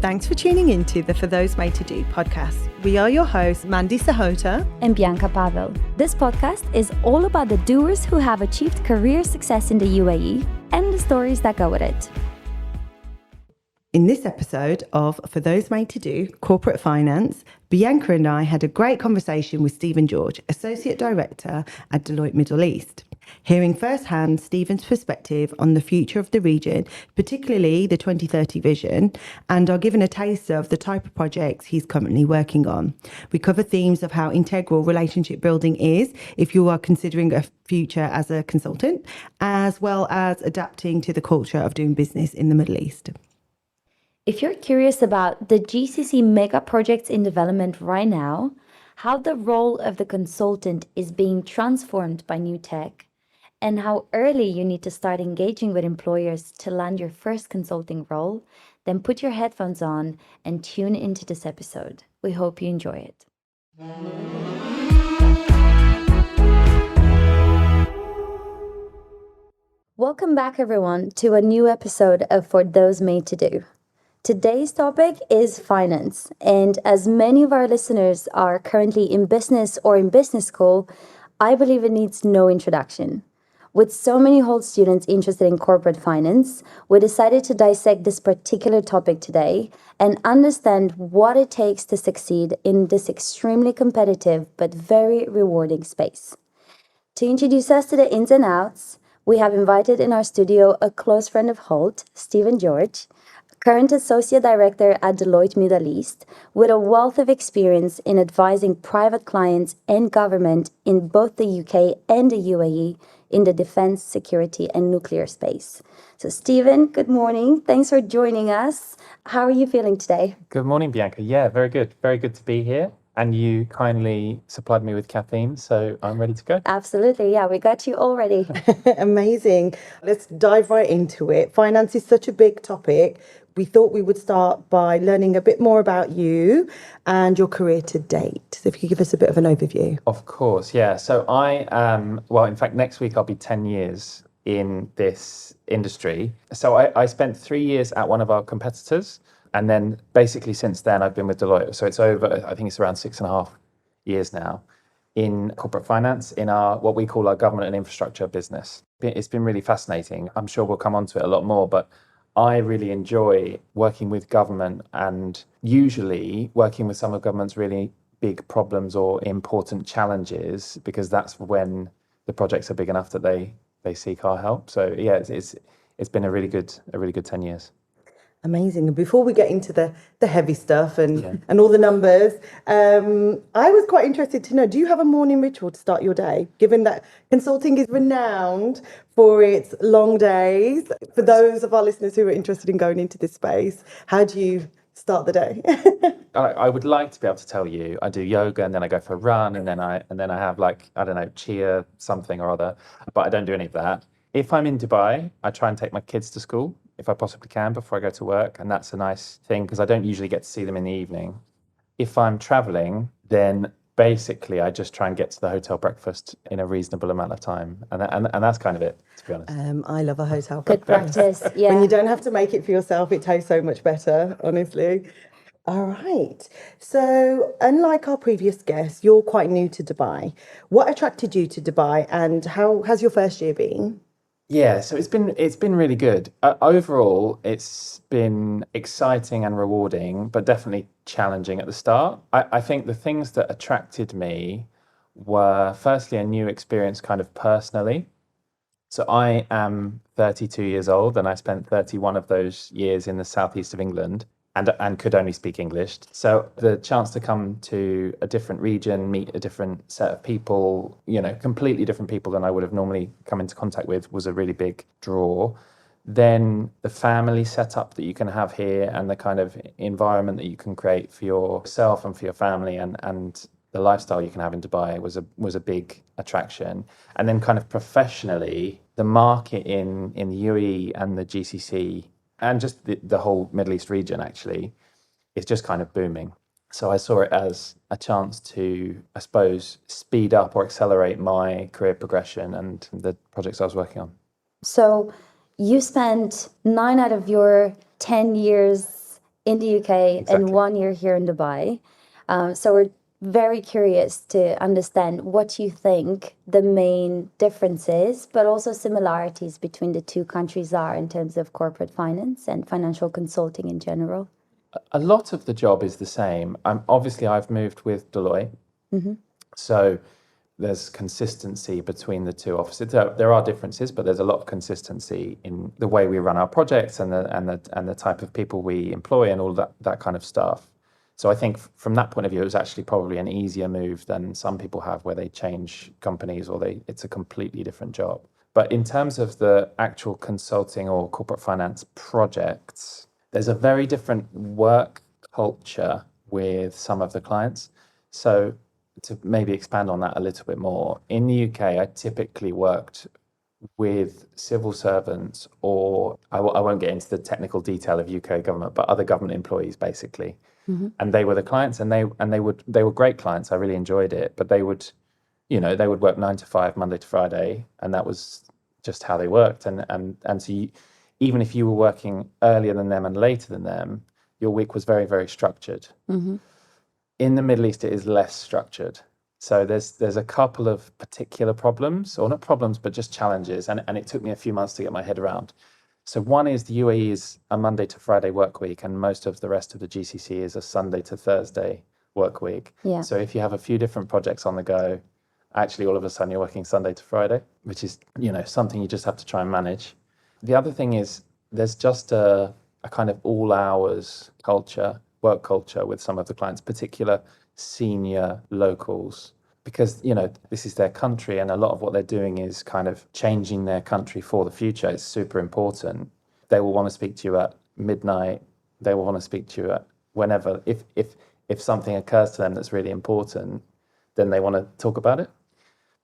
Thanks for tuning into the For Those Made to Do podcast. We are your hosts, Mandy Sahota and Bianca Pavel. This podcast is all about the doers who have achieved career success in the UAE and the stories that go with it. In this episode of For Those Made to Do Corporate Finance, Bianca and I had a great conversation with Stephen George, Associate Director at Deloitte Middle East. Hearing firsthand Stephen's perspective on the future of the region, particularly the 2030 vision, and are given a taste of the type of projects he's currently working on. We cover themes of how integral relationship building is if you are considering a future as a consultant, as well as adapting to the culture of doing business in the Middle East. If you're curious about the GCC mega projects in development right now, how the role of the consultant is being transformed by new tech, and how early you need to start engaging with employers to land your first consulting role, then put your headphones on and tune into this episode. We hope you enjoy it. Welcome back, everyone, to a new episode of For Those Made to Do. Today's topic is finance, and as many of our listeners are currently in business or in business school, I believe it needs no introduction. With so many Holt students interested in corporate finance, we decided to dissect this particular topic today and understand what it takes to succeed in this extremely competitive but very rewarding space. To introduce us to the ins and outs, we have invited in our studio a close friend of Holt, Stephen George, current Associate Director at Deloitte Middle East, with a wealth of experience in advising private clients and government in both the UK and the UAE in the defense, security, and nuclear space. So, Stephen, good morning. Thanks for joining us. How are you feeling today? Good morning, Bianca. Yeah, very good. Very good to be here. And you kindly supplied me with caffeine, so I'm ready to go. Absolutely. Yeah, we got you all ready. Amazing. Let's dive right into it. Finance is such a big topic. We thought we would start by learning a bit more about you and your career to date. So if you could give us a bit of an overview. Of course, yeah. So I am, well, in fact, next week I'll be 10 years in this industry. So I spent 3 years at one of our competitors. And then basically since then, I've been with Deloitte. So it's over, I think it's around 6.5 years now in corporate finance in our, what we call our government and infrastructure business. It's been really fascinating. I'm sure we'll come on to it a lot more, but I really enjoy working with government and usually working with some of government's really big problems or important challenges, because that's when the projects are big enough that they seek our help. So yeah, it's been a really good 10 years. Amazing. And before we get into the heavy stuff and all the numbers, I was quite interested to know, do you have a morning ritual to start your day, given that consulting is renowned for its long days? For those of our listeners who are interested in going into this space, how do you start the day? I would like to be able to tell you I do yoga and then I go for a run and then I have like, I don't know, chia something or other, but I don't do any of that. If I'm in Dubai, I try and take my kids to school if I possibly can before I go to work. And that's a nice thing because I don't usually get to see them in the evening. If I'm traveling, then basically I just try and get to the hotel breakfast in a reasonable amount of time. And that's kind of it, to be honest. I love a hotel Good breakfast. practice, yeah. When you don't have to make it for yourself, it tastes so much better, honestly. All right. So unlike our previous guests, you're quite new to Dubai. What attracted you to Dubai and how has your first year been? Yeah, so it's been really good. Overall, it's been exciting and rewarding, but definitely challenging at the start. I think the things that attracted me were firstly a new experience kind of personally. So I am 32 years old and I spent 31 of those years in the southeast of England and could only speak English. So the chance to come to a different region, meet a different set of people, completely different people than I would have normally come into contact with was a really big draw. Then the family setup that you can have here and the kind of environment that you can create for yourself and for your family and the lifestyle you can have in Dubai was a big attraction. And then kind of professionally, the market in the UAE and the GCC and just the whole Middle East region actually is just kind of booming. So I saw it as a chance to, I suppose, speed up or accelerate my career progression and the projects I was working on. So you spent 9 out of your 10 years in the UK Exactly. and 1 year here in Dubai. So we're very curious to understand what you think the main differences, but also similarities between the two countries are in terms of corporate finance and financial consulting in general. A lot of the job is the same. Obviously, I've moved with Deloitte, so there's consistency between the two offices. There are differences, but there's a lot of consistency in the way we run our projects and the type of people we employ and all that kind of stuff. So I think from that point of view, it was actually probably an easier move than some people have where they change companies or it's a completely different job. But in terms of the actual consulting or corporate finance projects, there's a very different work culture with some of the clients. So to maybe expand on that a little bit more, in the UK, I typically worked with civil servants, or I won't get into the technical detail of UK government, but other government employees basically. And they were the clients, and they were great clients. I really enjoyed it, but they would work 9 to 5, Monday to Friday, and that was just how they worked. And so even if you were working earlier than them and later than them, your week was very, very structured. In the Middle East, it is less structured. So there's a couple of particular problems, or not problems, but just challenges. And it took me a few months to get my head around. So one is the UAE is a Monday to Friday work week, and most of the rest of the GCC is a Sunday to Thursday work week. Yeah. So if you have a few different projects on the go, actually all of a sudden you're working Sunday to Friday, which is, something you just have to try and manage. The other thing is there's just a kind of all hours culture, work culture with some of the clients, particular senior locals, because, this is their country and a lot of what they're doing is kind of changing their country for the future. It's super important. They will want to speak to you at midnight. They will want to speak to you at whenever. If something occurs to them that's really important, then they want to talk about it.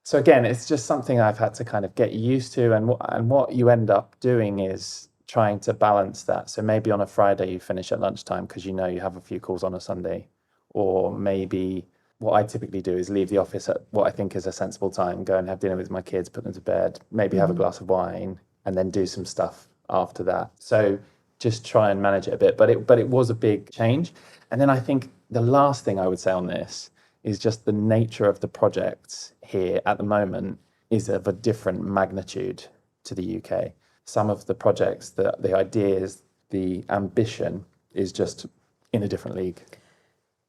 So again, it's just something I've had to kind of get used to. And what you end up doing is trying to balance that. So maybe on a Friday you finish at lunchtime because you have a few calls on a Sunday. Or maybe what I typically do is leave the office at what I think is a sensible time, go and have dinner with my kids, put them to bed, maybe have a glass of wine, and then do some stuff after that. So just try and manage it a bit. But it was a big change. And then I think the last thing I would say on this is just the nature of the projects here at the moment is of a different magnitude to the UK. Some of the projects, the ideas, the ambition is just in a different league.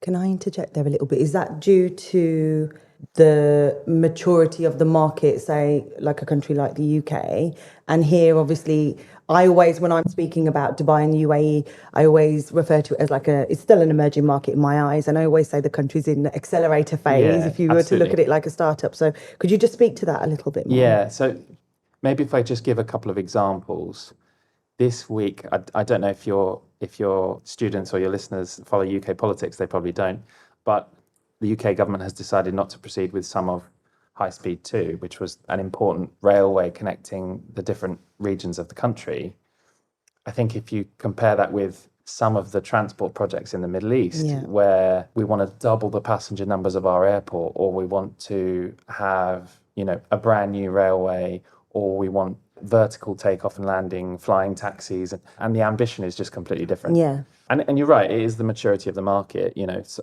Can I interject there a little bit? Is that due to the maturity of the market, say, like a country like the UK? And here, obviously, when I'm speaking about Dubai and UAE, I always refer to it as it's still an emerging market in my eyes. And I always say the country's in the accelerator phase, Yeah, if you were absolutely. to look at it like a startup. So could you just speak to that a little bit more? Yeah, so maybe if I just give a couple of examples. This week, I don't know if your students or your listeners follow UK politics, they probably don't, but the UK government has decided not to proceed with some of High Speed 2, which was an important railway connecting the different regions of the country. I think if you compare that with some of the transport projects in the Middle East, where we want to double the passenger numbers of our airport, or we want to have, a brand new railway, or we want vertical takeoff and landing, flying taxis, and the ambition is just completely different. Yeah. And you're right, it is the maturity of the market.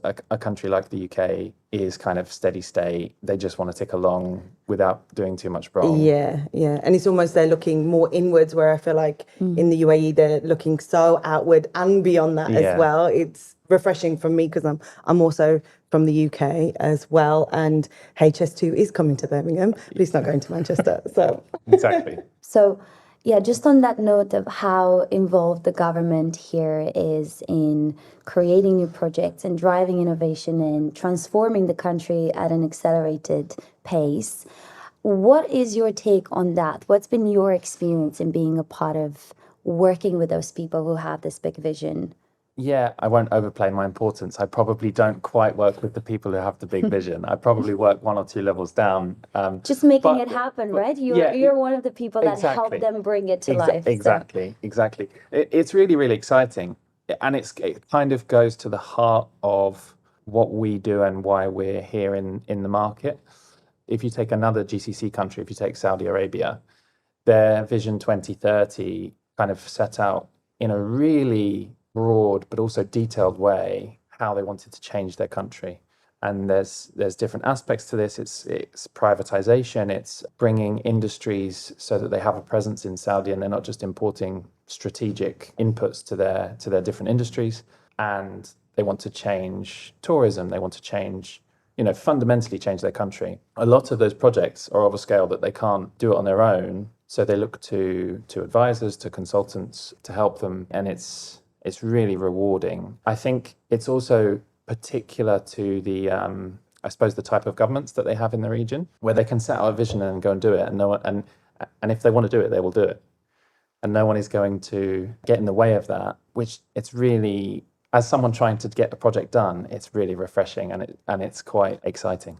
A country like the UK is kind of steady state. They just want to tick along without doing too much wrong. Yeah. And it's almost they're looking more inwards, where I feel like in the UAE they're looking so outward and beyond that as well. It's refreshing for me because I'm also from the UK as well, and HS2 is coming to Birmingham, but it's not going to Manchester. So Exactly. So, yeah, just on that note of how involved the government here is in creating new projects and driving innovation and transforming the country at an accelerated pace, what is your take on that? What's been your experience in being a part of working with those people who have this big vision? Yeah, I won't overplay my importance. I probably don't quite work with the people who have the big vision. I probably work 1 or 2 levels down. Just making it happen, right? You're one of the people that help them bring it to life. Exactly. It's really, really exciting. And it kind of goes to the heart of what we do and why we're here in the market. If you take another GCC country, if you take Saudi Arabia, their Vision 2030 kind of set out in a really broad but also detailed way how they wanted to change their country. And there's different aspects to this. It's privatization. It's bringing industries so that they have a presence in Saudi, and they're not just importing strategic inputs to their different industries. And they want to change tourism. They want to change, fundamentally change their country. A lot of those projects are of a scale that they can't do it on their own. So they look to advisors, to consultants to help them, and it's really rewarding. I think it's also particular to the, I suppose, the type of governments that they have in the region, where they can set out a vision and go and do it, and no one, and if they want to do it, they will do it, and no one is going to get in the way of that. Which it's really, as someone trying to get a project done, it's really refreshing, and it's quite exciting.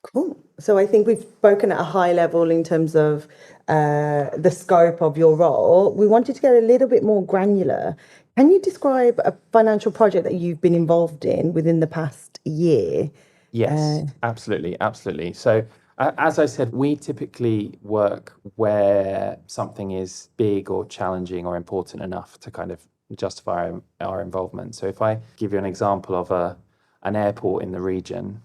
Cool. So I think we've spoken at a high level in terms of the scope of your role. We wanted to get a little bit more granular. Can you describe a financial project that you've been involved in within the past year? Yes, absolutely. So, as I said, we typically work where something is big or challenging or important enough to kind of justify our involvement. So, if I give you an example of an airport in the region,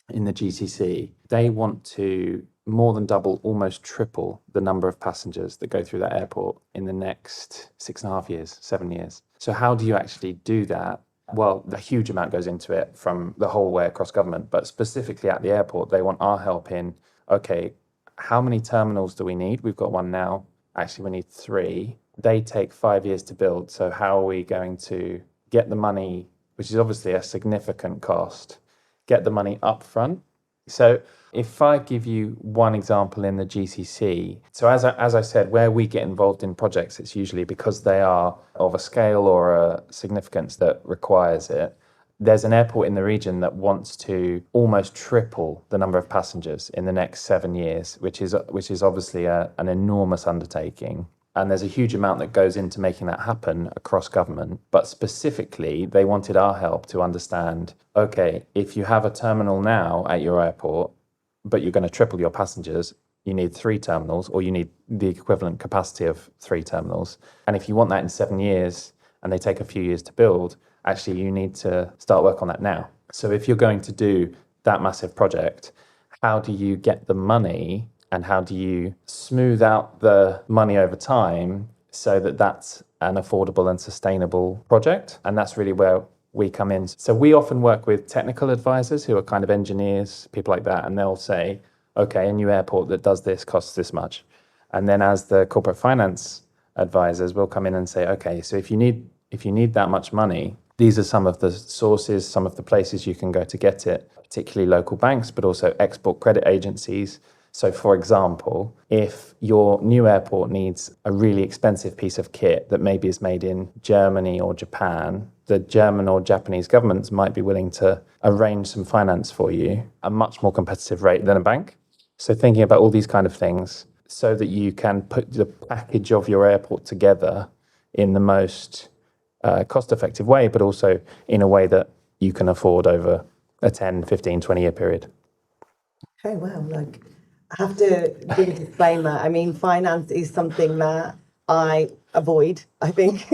in the GCC, they want to more than double, almost triple the number of passengers that go through that airport in the next 6.5 years, 7 years. So how do you actually do that? Well, a huge amount goes into it from the whole way across government, but specifically at the airport, they want our help in, okay, how many terminals do we need? We've got one now. Actually, we need 3. They take 5 years to build. So how are we going to get the money, which is obviously a significant cost, get the money up front? So if I give you one example in the GCC, so as I said, where we get involved in projects, it's usually because they are of a scale or a significance that requires it. There's an airport in the region that wants to almost triple the number of passengers in the next 7 years, which is obviously an enormous undertaking. And there's a huge amount that goes into making that happen across government. But specifically, they wanted our help to understand, okay, if you have a terminal now at your airport, but you're going to triple your passengers, you need 3 terminals, or you need the equivalent capacity of 3 terminals. And if you want that in 7 years, and they take a few years to build, actually you need to start work on that now. So if you're going to do that massive project, how do you get the money? And how do you smooth out the money over time so that that's an affordable and sustainable project? And that's really where we come in. So we often work with technical advisors who are kind of engineers, people like that, and they'll say, okay, a new airport that does this costs this much. And then as the corporate finance advisors, we'll come in and say, okay, so if you need that much money, these are some of the sources, some of the places you can go to get it, particularly local banks, but also export credit agencies. So, for example, if your new airport needs a really expensive piece of kit that maybe is made in Germany or Japan, the German or Japanese governments might be willing to arrange some finance for you, a much more competitive rate than a bank. So thinking about all these kind of things so that you can put the package of your airport together in the most cost-effective way, but also in a way that you can afford over a 10, 15, 20-year period. Okay, well, I have to give a disclaimer. I mean, finance is something that I avoid, I think.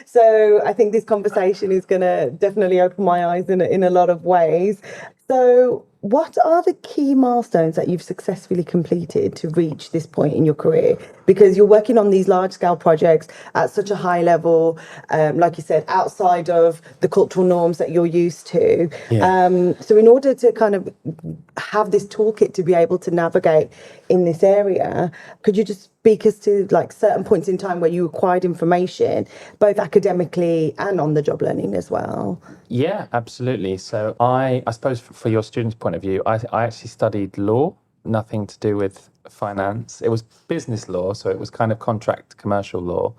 So I think this conversation is going to definitely open my eyes in a lot of ways. So what are the key milestones that you've successfully completed to reach this point in your career? Because you're working on these large scale projects at such a high level, like you said, outside of the cultural norms that you're used to. Yeah. So in order to kind of have this toolkit to be able to navigate in this area, could you just speak us to certain points in time where you acquired information, both academically and on the job learning as well? Yeah, absolutely. So I suppose for your students' point of view, I actually studied law, nothing to do with finance. It was business law, so it was kind of contract commercial law.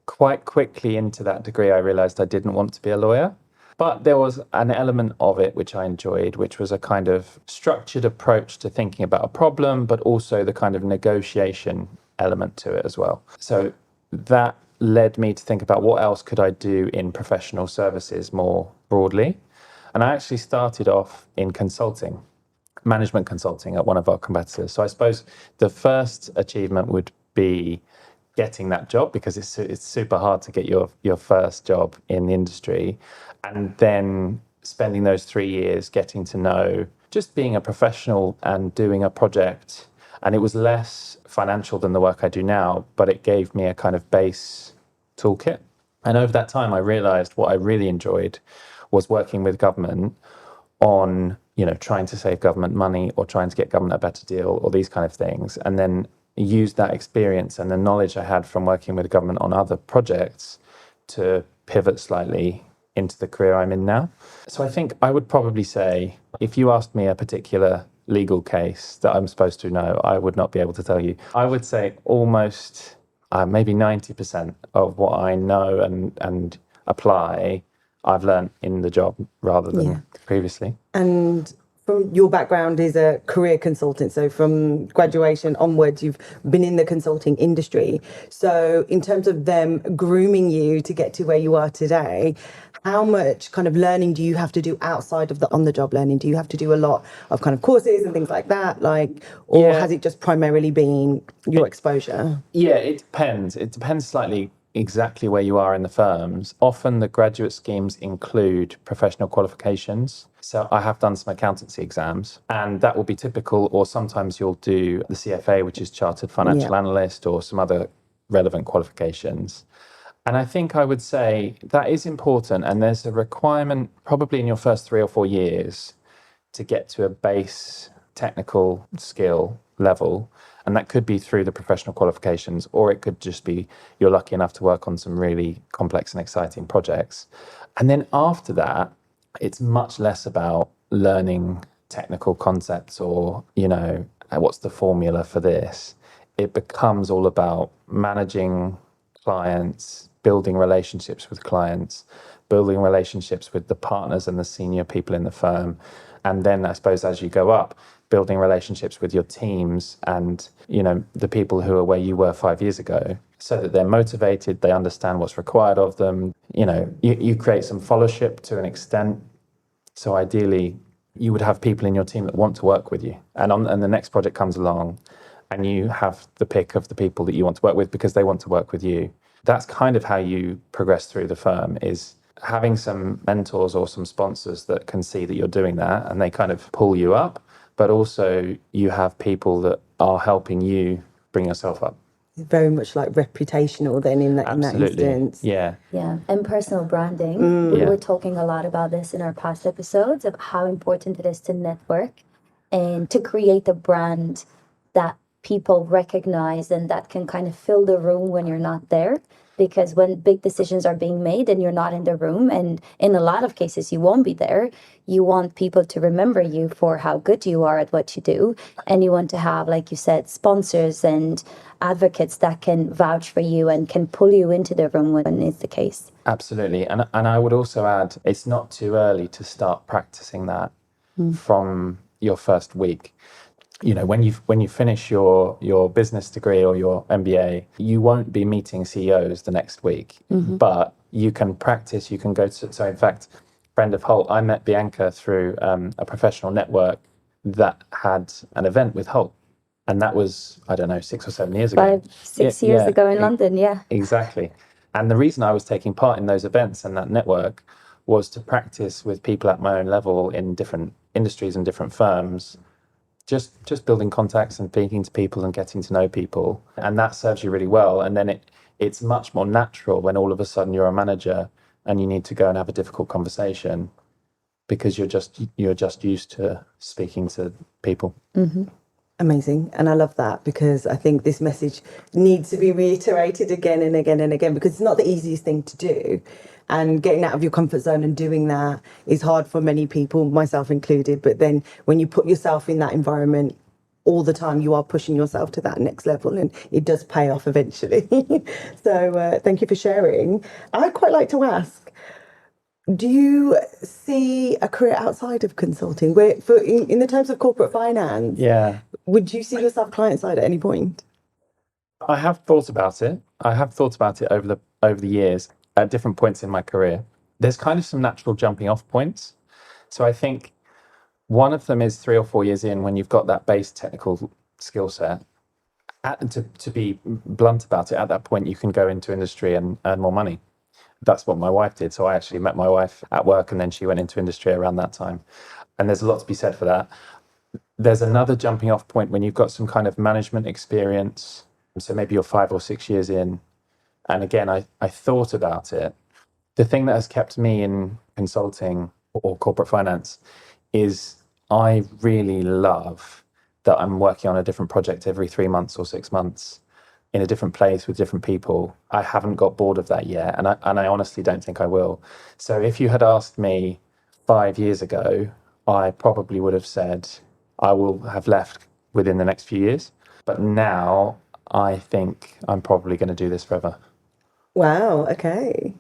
Quite quickly into that degree, I realized I didn't want to be a lawyer. But there was an element of it which I enjoyed, which was a kind of structured approach to thinking about a problem, but also the kind of negotiation element to it as well. So that led me to think about what else could I do in professional services more broadly. And I actually started off in consulting, management consulting at one of our competitors. So I suppose the first achievement would be getting that job, because it's super hard to get your first job in the industry, and then spending those 3 years getting to know, just being a professional and doing a project. And it was less financial than the work I do now, but it gave me a kind of base toolkit. And over that time, I realized what I really enjoyed was working with government on, trying to save government money or trying to get government a better deal or these kind of things. And then use that experience and the knowledge I had from working with the government on other projects to pivot slightly into the career I'm in now. So I think I would probably say, if you asked me a particular legal case that I'm supposed to know, I would not be able to tell you. I would say almost maybe 90% of what I know and apply, I've learned in the job rather than previously. And from your background is a career consultant, so from graduation onwards, you've been in the consulting industry. So in terms of them grooming you to get to where you are today, how much kind of learning do you have to do outside of the on-the-job learning? Do you have to do a lot of kind of courses and things like that, or has it just primarily been your exposure? Yeah, it depends. It depends slightly exactly where you are in the firms. Often the graduate schemes include professional qualifications. So I have done some accountancy exams, and that will be typical, or sometimes you'll do the CFA, which is Chartered Financial Analyst, or some other relevant qualifications. And I think I would say that is important, and there's a requirement probably in your first 3 or 4 years to get to a base technical skill level. And that could be through the professional qualifications, or it could just be you're lucky enough to work on some really complex and exciting projects. And then after that, it's much less about learning technical concepts or, what's the formula for this. It becomes all about managing clients, building relationships with clients, building relationships with the partners and the senior people in the firm. And then I suppose as you go up, building relationships with your teams and, the people who are where you were 5 years ago, so that they're motivated, they understand what's required of them. You create some fellowship to an extent. So ideally, you would have people in your team that want to work with you. And the next project comes along and you have the pick of the people that you want to work with because they want to work with you. That's kind of how you progress through the firm, is having some mentors or some sponsors that can see that you're doing that and they kind of pull you up, but also you have people that are helping you bring yourself up. Very much like reputational then in that instance. Yeah, and personal branding. We were talking a lot about this in our past episodes of how important it is to network and to create a brand that people recognize and that can kind of fill the room when you're not there. Because when big decisions are being made and you're not in the room, and in a lot of cases you won't be there, you want people to remember you for how good you are at what you do. And you want to have, like you said, sponsors and advocates that can vouch for you and can pull you into the room when it's the case. Absolutely. And I would also add, it's not too early to start practicing that from your first week. When you finish your business degree or your MBA, you won't be meeting CEOs the next week, but you can practice. You can go to. So in fact, friend of Holt, I met Bianca through a professional network that had an event with Holt, and that was 6 or 7 years ago. 5-6 years ago in London, Exactly. And the reason I was taking part in those events and that network was to practice with people at my own level in different industries and different firms. Just building contacts and speaking to people and getting to know people. And that serves you really well. And then it's much more natural when all of a sudden you're a manager and you need to go and have a difficult conversation because you're just used to speaking to people. Amazing. And I love that, because I think this message needs to be reiterated again and again and again, because it's not the easiest thing to do. And getting out of your comfort zone and doing that is hard for many people, myself included. But then when you put yourself in that environment all the time, you are pushing yourself to that next level, and it does pay off eventually. So thank you for sharing. I'd quite like to ask, do you see a career outside of consulting, where in the terms of corporate finance? Yeah. Would you see yourself client side at any point? I have thought about it. Over the years at different points in my career. There's kind of some natural jumping off points. So I think one of them is 3 or 4 years in, when you've got that base technical skill set to be blunt about it, at that point, you can go into industry and earn more money. That's what my wife did. So I actually met my wife at work, and then she went into industry around that time. And there's a lot to be said for that. There's another jumping off point when you've got some kind of management experience. So maybe you're 5 or 6 years in. And again, I thought about it. The thing that has kept me in consulting or corporate finance is I really love that I'm working on a different project every 3 months or 6 months in a different place with different people. I haven't got bored of that yet. And I honestly don't think I will. So if you had asked me 5 years ago, I probably would have said I will have left within the next few years. But now I think I'm probably going to do this forever. Wow. Okay.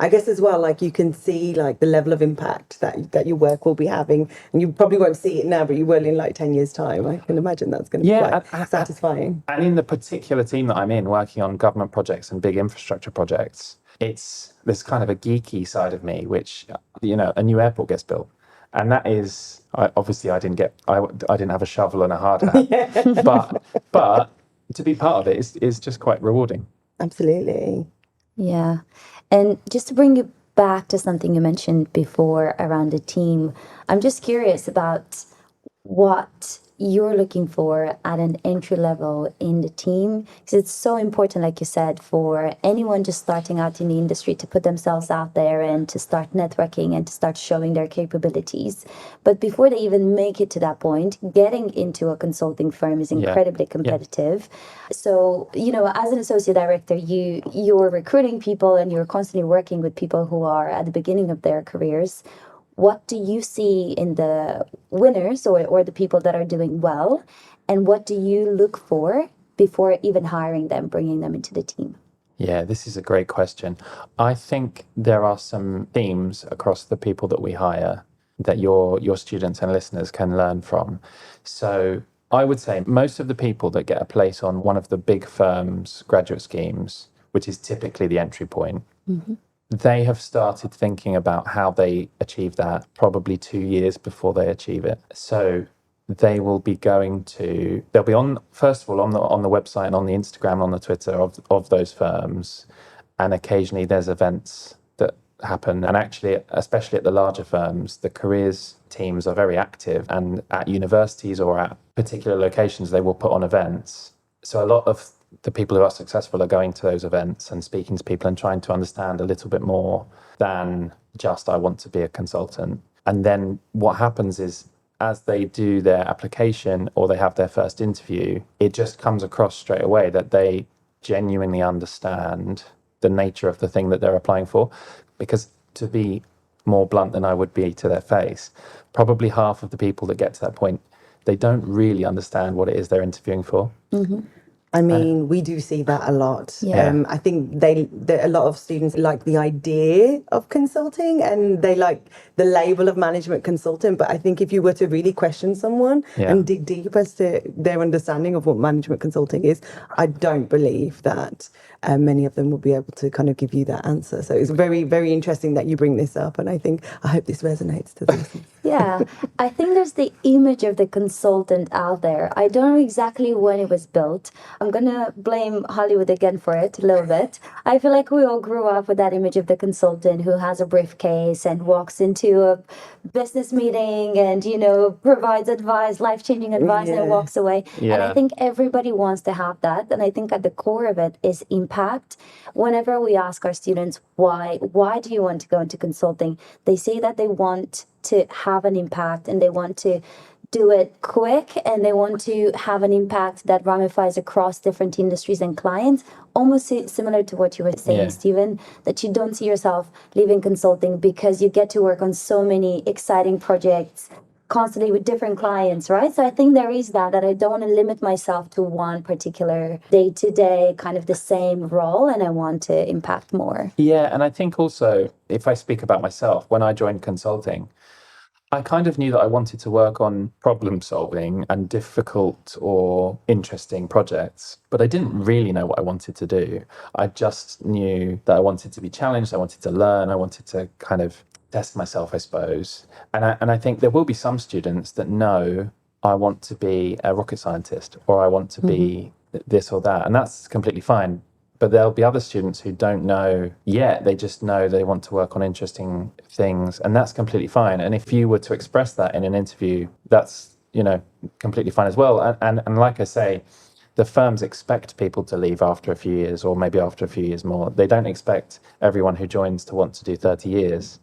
I guess as well, like you can see like the level of impact that your work will be having, and you probably won't see it now, but you will in like 10 years' time. I can imagine that's going to be quite satisfying. And in the particular team that I'm in, working on government projects and big infrastructure projects, there's kind of a geeky side of me, which, a new airport gets built. And that is, obviously I didn't have a shovel and a hard hat, but to be part of it is just quite rewarding. Absolutely. Yeah. And just to bring you back to something you mentioned before around the team, I'm just curious about what you're looking for at an entry level in the team, because it's so important, like you said, for anyone just starting out in the industry to put themselves out there and to start networking and to start showing their capabilities. But before they even make it to that point, getting into a consulting firm is incredibly competitive. So, as an associate director, you're recruiting people and you're constantly working with people who are at the beginning of their careers. What do you see in the winners or the people that are doing well? And what do you look for before even hiring them, bringing them into the team? Yeah, this is a great question. I think there are some themes across the people that we hire that your students and listeners can learn from. So I would say most of the people that get a place on one of the big firms' graduate schemes, which is typically the entry point, they have started thinking about how they achieve that probably 2 years before they achieve it. So they will be they'll be on, first of all, on the website and on the Instagram, on the Twitter of those firms. And occasionally there's events that happen. And actually, especially at the larger firms, the careers teams are very active. And at universities or at particular locations, they will put on events. So a lot of the people who are successful are going to those events and speaking to people and trying to understand a little bit more than just, I want to be a consultant. And then what happens is, as they do their application or they have their first interview, it just comes across straight away that they genuinely understand the nature of the thing that they're applying for. Because to be more blunt than I would be to their face, probably half of the people that get to that point, they don't really understand what it is they're interviewing for. I mean, we do see that a lot. Yeah. I think a lot of students like the idea of consulting and they like the label of management consultant. But I think if you were to really question someone and dig deep as to their understanding of what management consulting is, I don't believe that many of them will be able to kind of give you that answer. So it's very, very interesting that you bring this up. And I hope this resonates to them. Yeah, I think there's the image of the consultant out there. I don't know exactly when it was built. I'm going to blame Hollywood again for it a little bit. I feel like we all grew up with that image of the consultant who has a briefcase and walks into a business meeting and, provides advice, life-changing advice, and walks away. Yeah. And I think everybody wants to have that. And I think at the core of it is impact. Whenever we ask our students, why do you want to go into consulting? They say that they want to have an impact and they want to do it quick and they want to have an impact that ramifies across different industries and clients, almost similar to what you were saying, Stephen, that you don't see yourself leaving consulting because you get to work on so many exciting projects constantly with different clients, right? So I think there is that I don't want to limit myself to one particular day-to-day kind of the same role, and I want to impact more. Yeah, and I think also, if I speak about myself, when I joined consulting, I kind of knew that I wanted to work on problem solving and difficult or interesting projects, but I didn't really know what I wanted to do. I just knew that I wanted to be challenged, I wanted to learn, I wanted to kind of test myself, I suppose. And I think there will be some students that know I want to be a rocket scientist or I want to be this or that. And that's completely fine. But there'll be other students who don't know yet. They just know they want to work on interesting things, and that's completely fine. And if you were to express that in an interview, that's, completely fine as well. And like I say, the firms expect people to leave after a few years, or maybe after a few years more. They don't expect everyone who joins to want to do 30 years.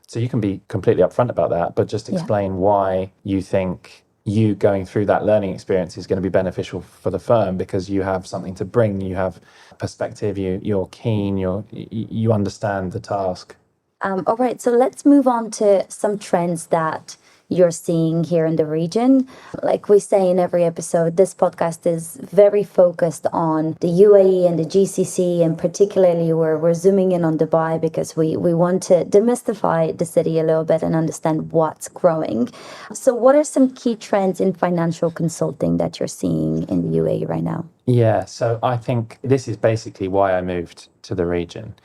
So you can be completely upfront about that, but just explain why you think you going through that learning experience is going to be beneficial for the firm, because you have something to bring, you have perspective, you're keen, you understand the task. All right, so let's move on to some trends that you're seeing here in the region. Like we say in every episode, this podcast is very focused on the UAE and the GCC, and particularly we're zooming in on Dubai because we want to demystify the city a little bit and understand what's growing. So what are some key trends in financial consulting that you're seeing in the UAE right now? Yeah, so I think this is basically why I moved to the region.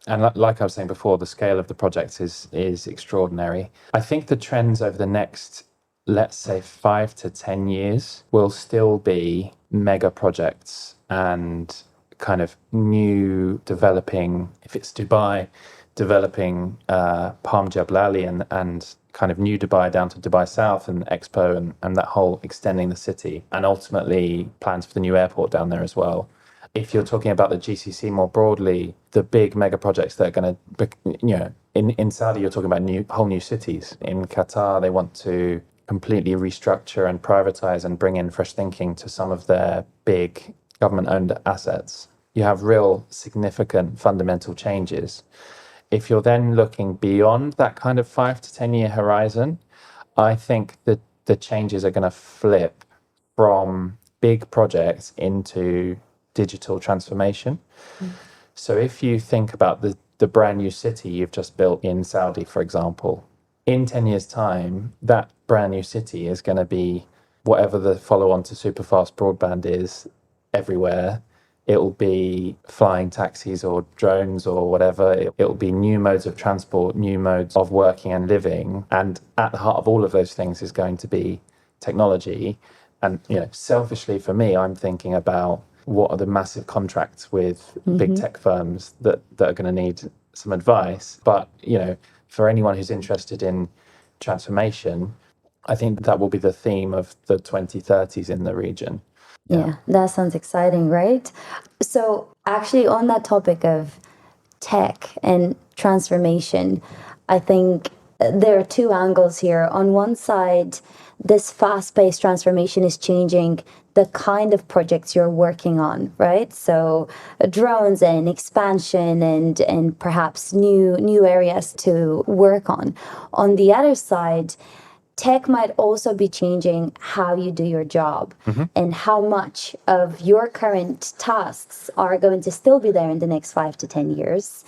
And like I was saying before, the scale of the project is extraordinary. I think the trends over the next, let's say, 5 to 10 years will still be mega projects and kind of new developing, if it's Dubai, developing Palm Jebel Ali and kind of new Dubai down to Dubai South and Expo and that whole extending the city, and ultimately plans for the new airport down there as well. If you're talking about the GCC more broadly, the big mega projects that are going to, in Saudi, you're talking about whole new cities. In Qatar, they want to completely restructure and privatize and bring in fresh thinking to some of their big government-owned assets. You have real significant fundamental changes. If you're then looking beyond that kind of 5 to 10 year horizon, I think that the changes are going to flip from big projects into digital transformation. So if you think about the brand new city you've just built in Saudi, for example, in 10 years' time, that brand new city is going to be whatever the follow-on to superfast broadband is everywhere. It'll be flying taxis or drones or whatever. It'll be new modes of transport, new modes of working and living. And at the heart of all of those things is going to be technology. And, selfishly for me, I'm thinking about what are the massive contracts with big tech firms that are going to need some advice. But, for anyone who's interested in transformation, I think that will be the theme of the 2030s in the region. Yeah, that sounds exciting, right? So actually on that topic of tech and transformation, I think there are two angles here. On one side, this fast-paced transformation is changing the kind of projects you're working on, right? So drones and expansion and perhaps new areas to work on. On the other side, tech might also be changing how you do your job and how much of your current tasks are going to still be there in the next 5 to 10 years.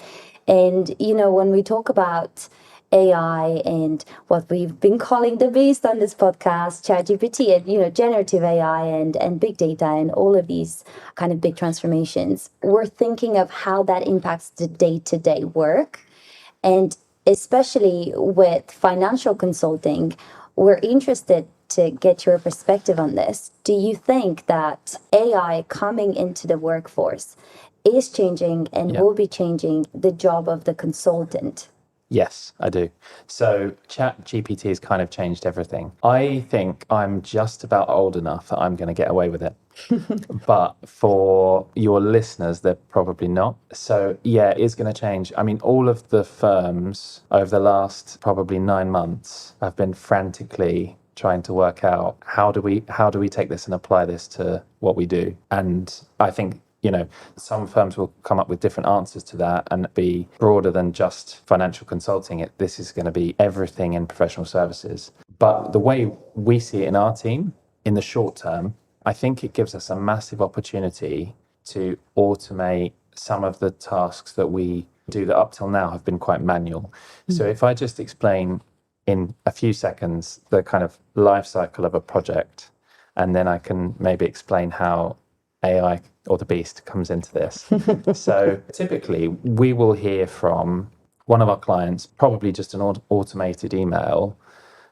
And, when we talk about AI and what we've been calling the beast on this podcast, ChatGPT, and, generative AI and big data and all of these kind of big transformations, we're thinking of how that impacts the day-to-day work. And especially with financial consulting, we're interested to get your perspective on this. Do you think that AI coming into the workforce is changing and will be changing the job of the consultant? Yes, I do. So ChatGPT has kind of changed everything. I think I'm just about old enough that I'm going to get away with it. But for your listeners, they're probably not. So yeah, it is going to change. I mean, all of the firms over the last probably 9 months have been frantically trying to work out how do we take this and apply this to what we do. And I think some firms will come up with different answers to that and be broader than just financial consulting. This is going to be everything in professional services. But the way we see it in our team, in the short term, I think it gives us a massive opportunity to automate some of the tasks that we do that up till now have been quite manual. So if I just explain in a few seconds the kind of life cycle of a project, and then I can maybe explain how AI or the beast comes into this. So typically we will hear from one of our clients, probably just an automated email.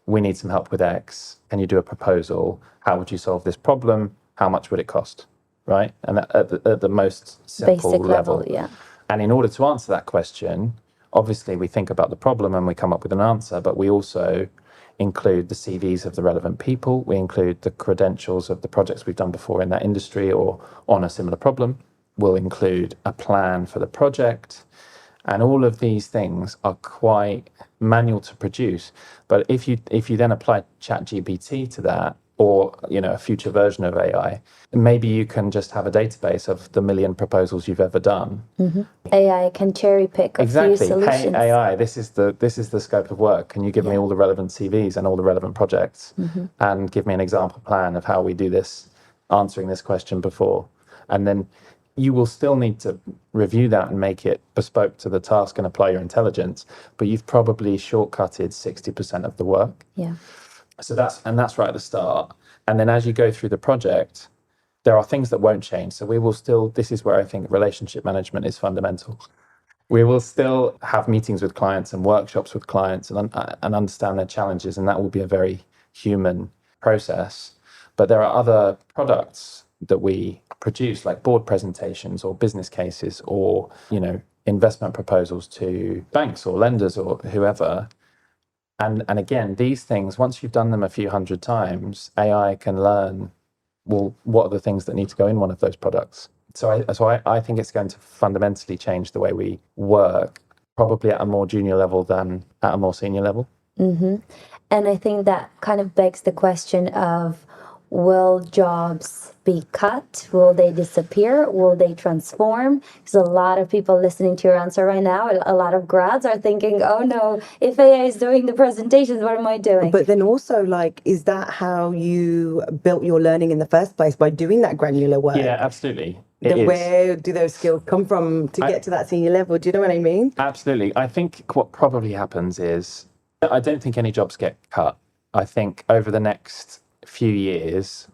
We need some help with X. Can you do a proposal? How would you solve this problem? How much would it cost? right? And at the most simple Basic level, yeah. And in order to answer that question, obviously we think about the problem and we come up with an answer, but we also include the CVs of the relevant people. We include the credentials of the projects we've done before in that industry or on a similar problem. We'll include a plan for the project. And all of these things are quite manual to produce. But if you then apply ChatGPT to that, or a future version of AI, maybe you can just have a database of the million proposals you've ever done. AI can cherry pick a few solutions. Hey AI, this is the scope of work. Can you give me all the relevant CVs and all the relevant projects, and give me an example plan of how we do this, answering this question before, and then you will still need to review that and make it bespoke to the task and apply your intelligence, but you've probably shortcutted 60% of the work. Yeah. So that's right at the start. And then as you go through the project, there are things that won't change. So we will still, this is where I think relationship management is fundamental. We will still have meetings with clients and workshops with clients and understand their challenges. And that will be a very human process. But there are other products that we produce, like board presentations or business cases or, investment proposals to banks or lenders or whoever. And again, these things, once you've done them a few hundred times, AI can learn, well, what are the things that need to go in one of those products? So I think it's going to fundamentally change the way we work, probably at a more junior level than at a more senior level. And I think that kind of begs the question of, will jobs be cut? Will they disappear? Will they transform? Because a lot of people listening to your answer right now, a lot of grads are thinking, oh no, if AI is doing the presentations, what am I doing? But then also, is that how you built your learning in the first place, by doing that granular work? Yeah, absolutely. Then where do those skills come from to get to that senior level? Do you know what I mean? Absolutely. I think what probably happens is, I don't think any jobs get cut. I think over the next few years,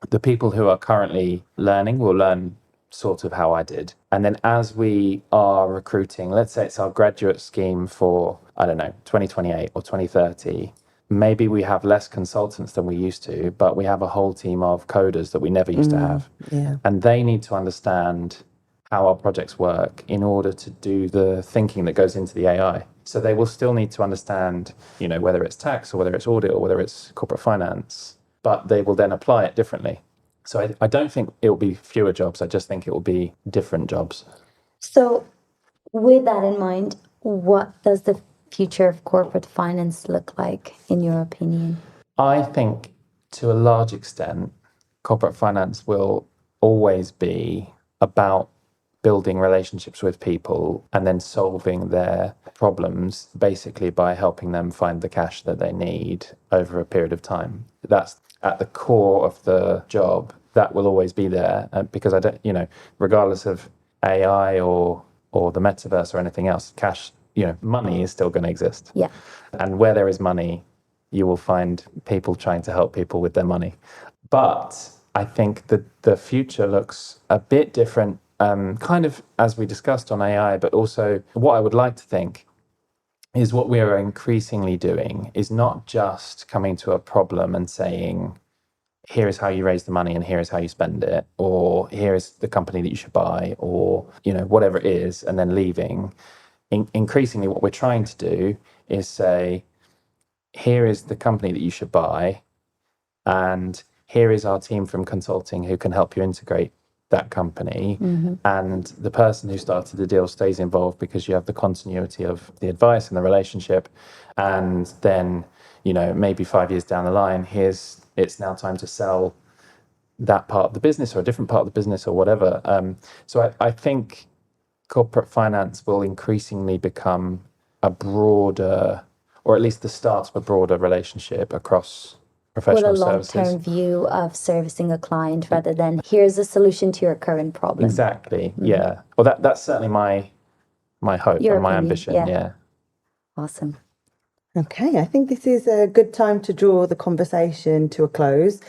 the people who are currently learning will learn sort of how I did. And then as we are recruiting, let's say it's our graduate scheme for, 2028 or 2030, maybe we have less consultants than we used to, but we have a whole team of coders that we never used to have. Yeah. And they need to understand how our projects work in order to do the thinking that goes into the AI. So they will still need to understand, whether it's tax or whether it's audit or whether it's corporate finance, but they will then apply it differently. So I don't think it will be fewer jobs. I just think it will be different jobs. So with that in mind, what does the future of corporate finance look like, in your opinion? I think to a large extent, corporate finance will always be about building relationships with people and then solving their problems, basically by helping them find the cash that they need over a period of time. That's at the core of the job. That will always be there, because regardless of AI or the metaverse or anything else, cash, money is still going to exist. Yeah. And where there is money, you will find people trying to help people with their money. But I think that the future looks a bit different, kind of as we discussed on AI, but also what I would like to think is what we are increasingly doing is not just coming to a problem and saying, here is how you raise the money and here is how you spend it, or here is the company that you should buy, or whatever it is, and then leaving. Increasingly what we're trying to do is say, here is the company that you should buy, and here is our team from consulting who can help you integrate that company. And the person who started the deal stays involved because you have the continuity of the advice and the relationship. And then, maybe 5 years down the line, it's now time to sell that part of the business or a different part of the business or whatever. So I think corporate finance will increasingly become a broader, or at least the start of a broader relationship across professional services. With a long-term view of servicing a client rather than, here's a solution to your current problem. Exactly, yeah. Well, that's certainly my hope and my ambition, yeah. Awesome. Okay, I think this is a good time to draw the conversation to a close.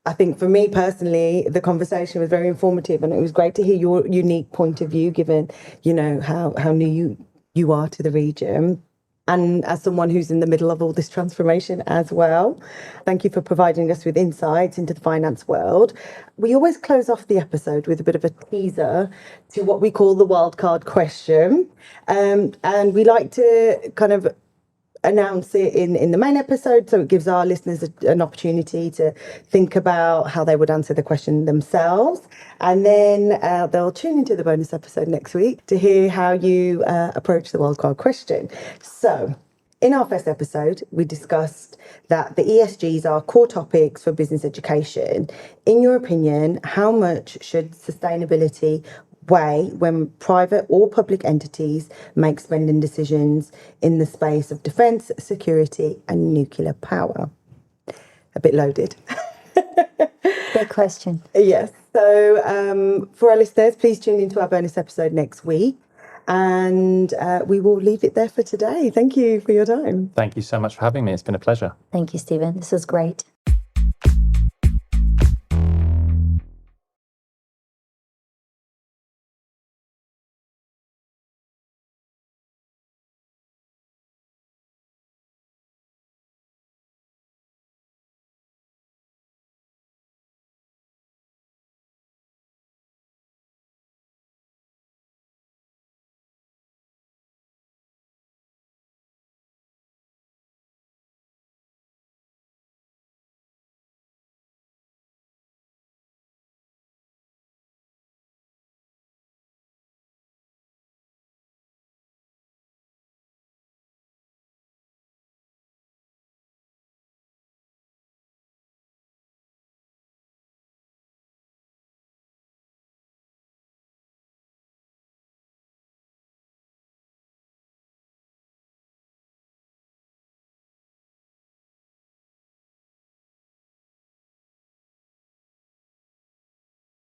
I think for me personally, the conversation was very informative, and it was great to hear your unique point of view, given, how new you are to the region. and as someone who's in the middle of all this transformation as well. Thank you for providing us with insights into the finance world. We always close off the episode with a bit of a teaser to what we call the wildcard question. And we like to kind of announce it in the main episode, so it gives our listeners an opportunity to think about how they would answer the question themselves, and then they'll tune into the bonus episode next week to hear how you approach the wildcard question. So in our first episode, we discussed that the ESGs are core topics for business education. In your opinion, how much should sustainability weigh when private or public entities make spending decisions in the space of defence, security and nuclear power? A bit loaded. Big question. Yes. So for our listeners, please tune into our bonus episode next week, and we will leave it there for today. Thank you for your time. Thank you so much for having me. It's been a pleasure. Thank you, Stephen. This is great.